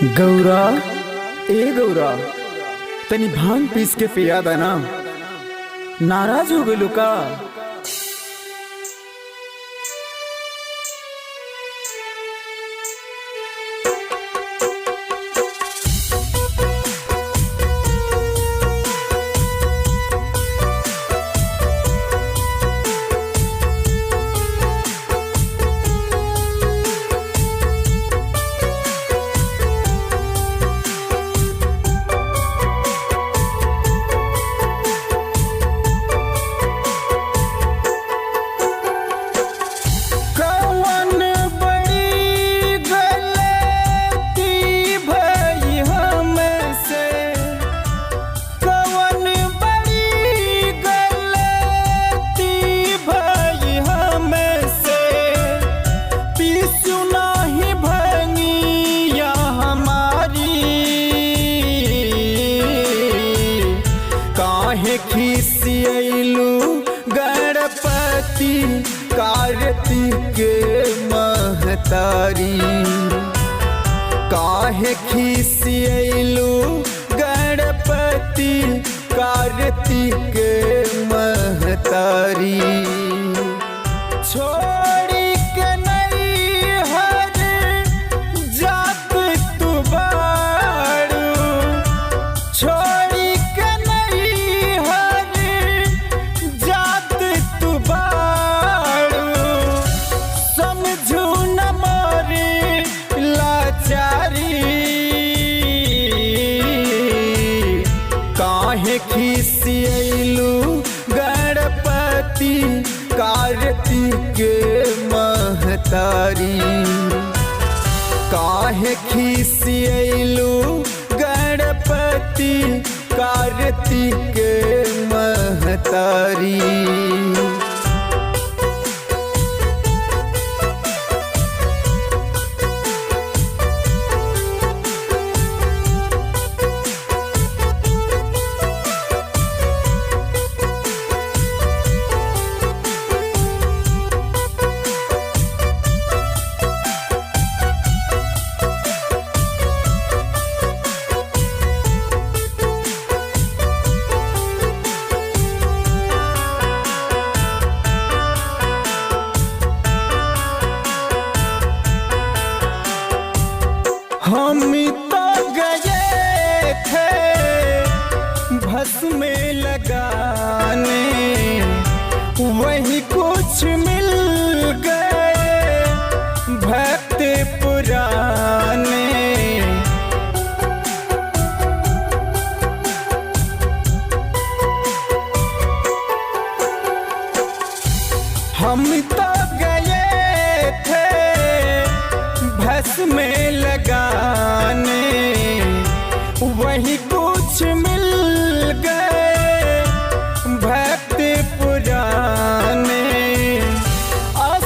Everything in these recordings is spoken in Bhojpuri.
गौरा, ए गौरा, तनी भांग पीस के पिया देना। नाराज हो गए का? खिसियलू गणपति कार्तिक महतारी, काहे खिसियलू गणपति कार्तिक महतारी। छोड़ी के नहीं हर जात तू बारू, छोड़ी के नहीं हर जात तू बारू, समझू न मोरी लाचारी। काहे खिसियलू गणपति कार्तिक महतारी, काहे खिसियलू गणपति कार्तिक महतारी। हम तो गए थे भस्म में लगाने, वही कुछ मिल गए भक्त पुराने। हम तो गए थे भस्म में लगाने, वही कुछ मिल गए भक्त पुराने।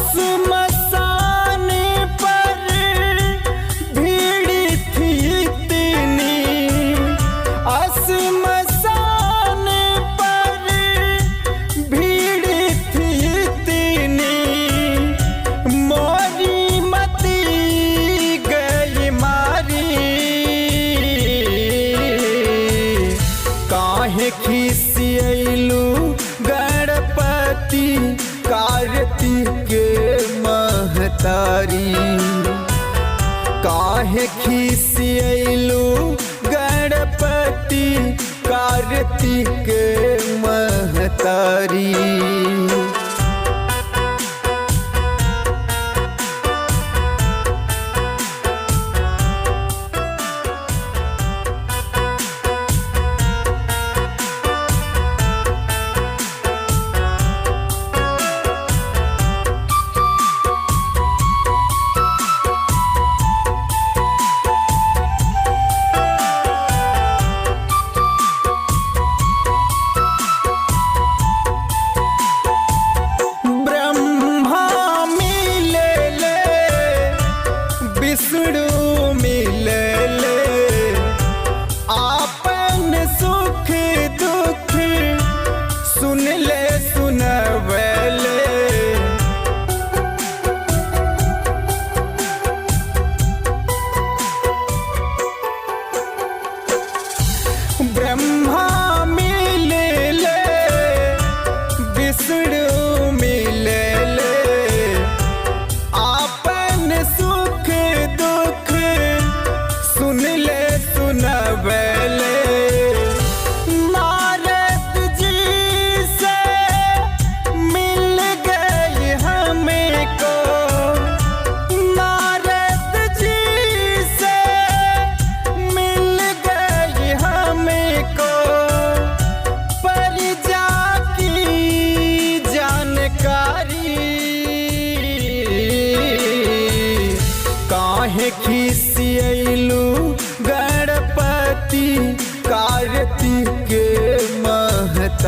श्मशान पर भीड़ थी इतनी, श्मशान पर भीड़ थी इतनी, मोरी मती गई मारी। काहे खिसियलू गणपति कार्तिक महतारी, काहे खिसियलू गणपति कार्तिक महतारी।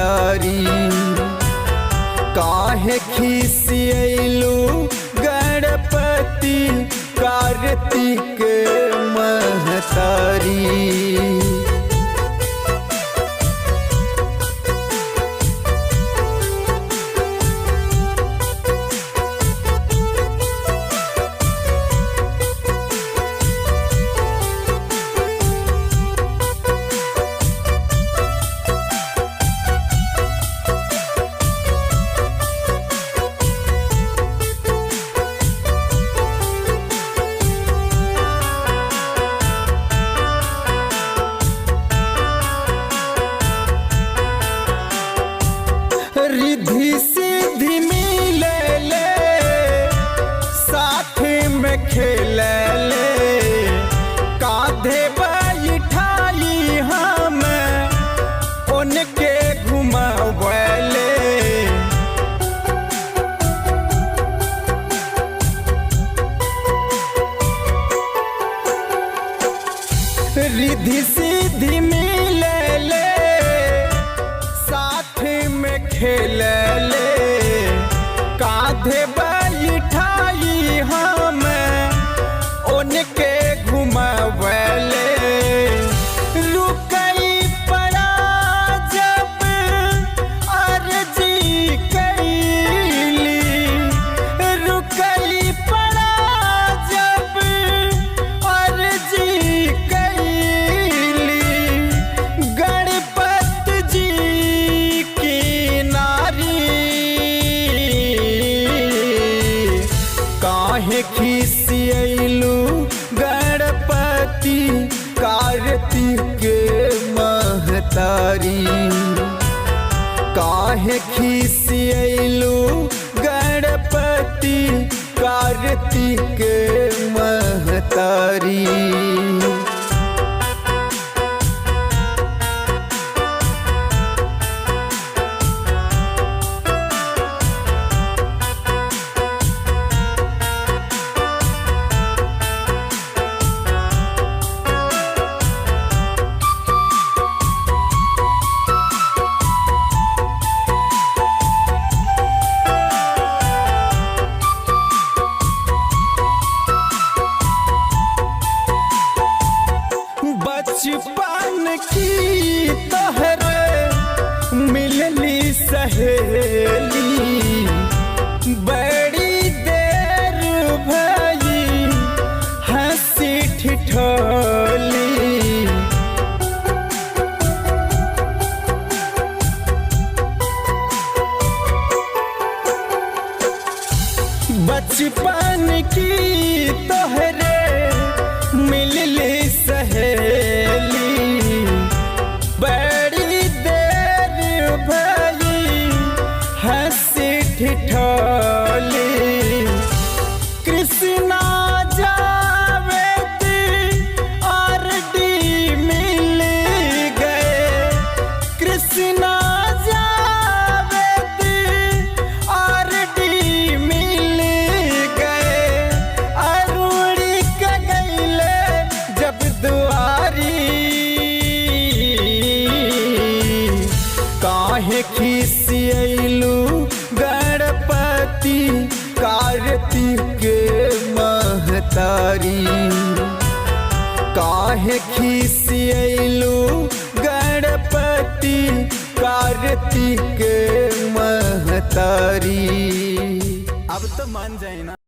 महतारी। काहे खिसियलू गणपति कार्तिक महतारी। रिद्धि सिद्धि मिले साथ में खेले कांधे बैठाई हम उनके घुमावले। रिद्धि सिद्धि मिले साथ में खेले कांधे बैठाई हम उनके घुमावले। रुकई पड़ा जब अर्जी कैली, रुकई पड़ा जब अर्जी कैली। गणपति जी की नारी काहे खिसियलू गणपति कार्तिक महतारी। काहे खिसियलू गणपति कार्तिक महतारी। बचपन की तोहरे मिलली सहेली, बड़ी देर भई हंसी ठिठोली। बचपन की तोहरे मिलली सहेली, बड़ी देर भई हंसी ठिठोली। कृष्णा जावेद और डी मिल गए, कृष्णा जावेद और डी मिल गए। अरुणी का गईले जब दुआरी काहे खिसियलू गणपति कार्तिक महतारी। काहे खिसियलू गणपति कार्तिक महतारी। अब तो मान जाए ना।